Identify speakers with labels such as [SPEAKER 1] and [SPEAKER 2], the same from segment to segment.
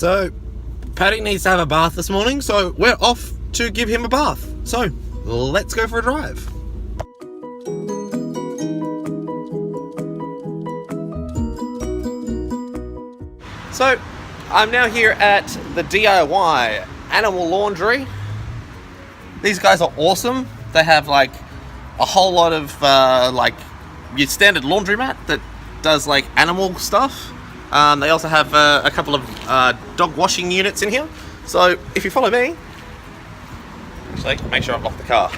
[SPEAKER 1] So, Paddy needs to have a bath this morning, so we're off to give him a bath. So, let's go for a drive. So, I'm now here at the DIY Animal Laundry. These guys are awesome. They have like a whole lot of like your standard laundromat that does like animal stuff. They also have a couple of dog washing units in here. So if you follow me, actually make sure I lock the car.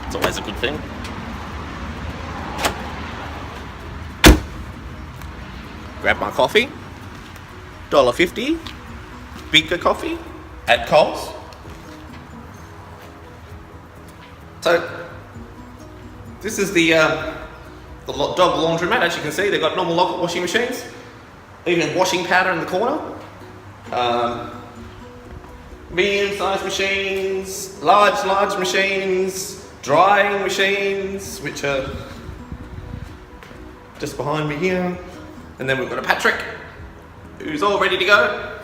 [SPEAKER 1] It's always a good thing. Grab my coffee, $1.50, Beaker coffee at Coles. So this is the dog laundromat. As you can see, they've got normal washing machines, even washing powder in the corner. Medium-sized machines, large machines, drying machines, which are just behind me here. And then we've got a Patrick, who's all ready to go.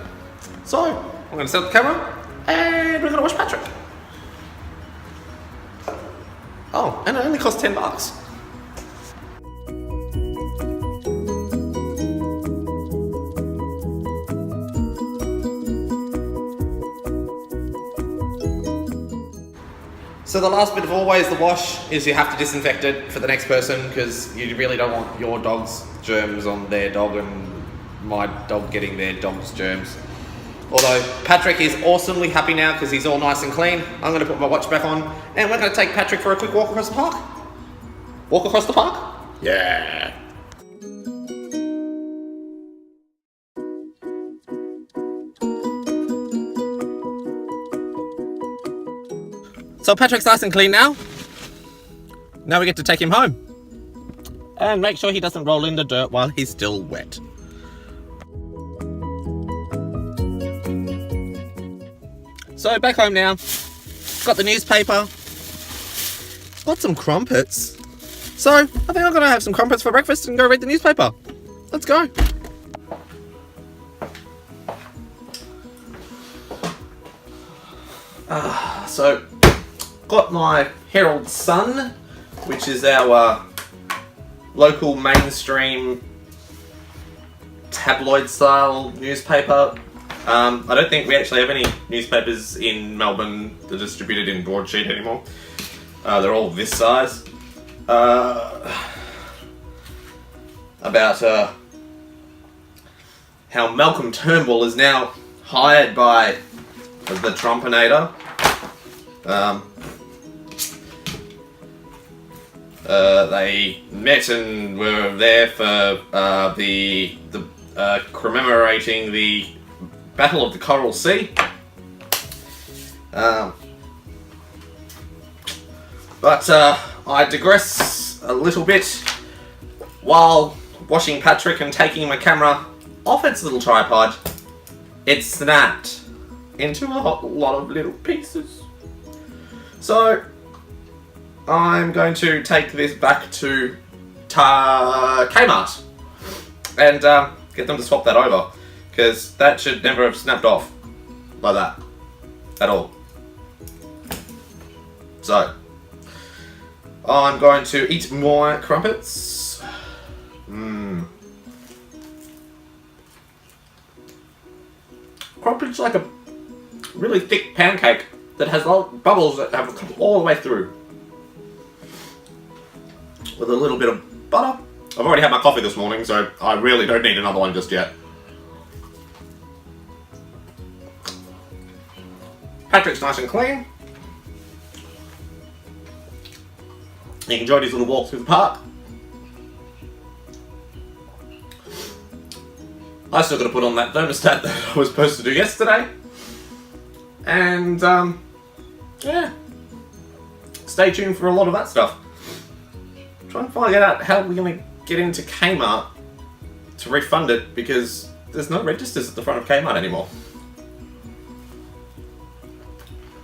[SPEAKER 1] So, I'm going to set up the camera, and we're going to watch Patrick. Oh, and it only costs $10. So the last bit of always the wash is you have to disinfect it for the next person, because you really don't want your dog's germs on their dog and my dog getting their dog's germs. Although Patrick is awesomely happy now because he's all nice and clean. I'm going to put my watch back on and we're going to take Patrick for a quick walk across the park. Walk across the park? Yeah. So Patrick's nice and clean now. Now we get to take him home. And make sure he doesn't roll in the dirt while he's still wet. So back home now. Got the newspaper. Got some crumpets. So I think I'm gonna have some crumpets for breakfast and go read the newspaper. Let's go. So got my Herald Sun, which is our local mainstream tabloid style newspaper. I don't think we actually have any newspapers in Melbourne that are distributed in broadsheet anymore. They're all this size. About how Malcolm Turnbull is now hired by the Trumpinator. They met and were there for the commemorating the Battle of the Coral Sea. But I digress a little bit. While washing Patrick and taking my camera off its little tripod, it snapped into a lot of little pieces. So I'm going to take this back to Kmart and get them to swap that over, because that should never have snapped off like that at all. So I'm going to eat more crumpets. Crumpets like a really thick pancake that has bubbles that have come all the way through. With a little bit of butter. I've already had my coffee this morning, so I really don't need another one just yet. Patrick's nice and clean. He enjoyed his little walk through the park. I still got to put on that thermostat that I was supposed to do yesterday. And, yeah. Stay tuned for a lot of that stuff. Trying to find out how we're going to get into Kmart to refund it, because there's no registers at the front of Kmart anymore.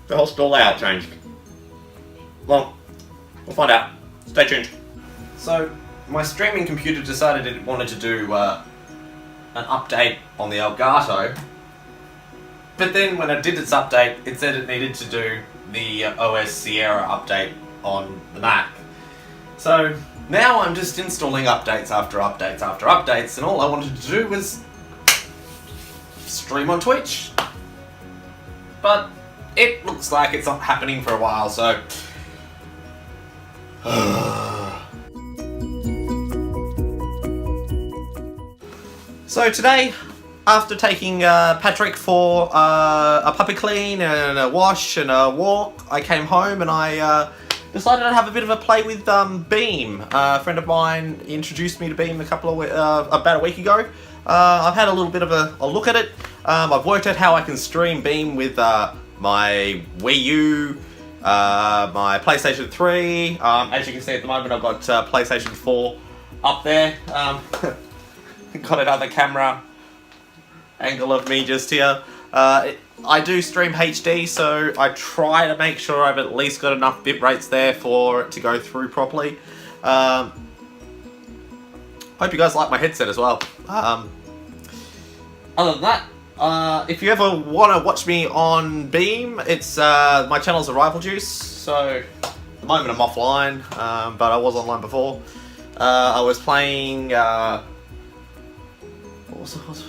[SPEAKER 1] The whole store layout changed. Well, we'll find out. Stay tuned. So, my streaming computer decided it wanted to do an update on the Elgato, but then when it did its update, it said it needed to do the OS Sierra update on the Mac. So now I'm just installing updates after updates after updates, and all I wanted to do was stream on Twitch. But it looks like it's not happening for a while, so... So today, after taking Patrick for a puppy clean and a wash and a walk, I came home and I decided I'd have a bit of a play with Beam. A friend of mine introduced me to Beam about a week ago. I've had a little bit of a look at it. I've worked out how I can stream Beam with my Wii U, my PlayStation 3. As you can see at the moment, I've got PlayStation 4 up there. Got another camera angle of me just here. I do stream HD, so I try to make sure I've at least got enough bit rates there for it to go through properly. Hope you guys like my headset as well. Other than that, if you ever want to watch me on Beam, it's my channel's Arrival Juice. So at the moment I'm offline, but I was online before. I was playing what was it?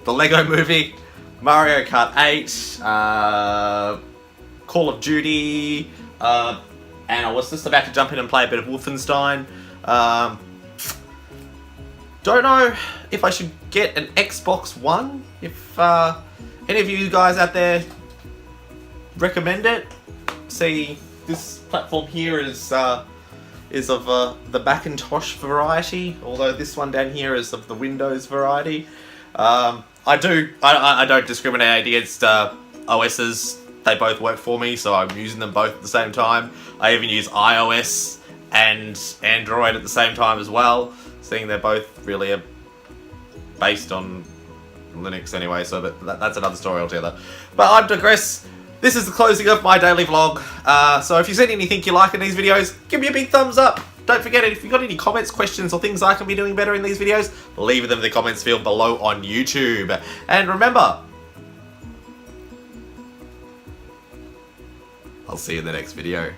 [SPEAKER 1] The Lego Movie, Mario Kart 8, Call of Duty, and I was just about to jump in and play a bit of Wolfenstein. Don't know if I should get an Xbox One. If any of you guys out there recommend it, see, this platform here is of the Macintosh variety, although this one down here is of the Windows variety. I don't discriminate against OSs. They both work for me, so I'm using them both at the same time. I even use iOS and Android at the same time as well, seeing they're both really based on Linux anyway, so that's another story altogether. But I digress. This is the closing of my daily vlog. So if you've seen anything you like in these videos, give me a big thumbs up. Don't forget, if you've got any comments, questions, or things I can be doing better in these videos, leave them in the comments field below on YouTube. And remember, I'll see you in the next video.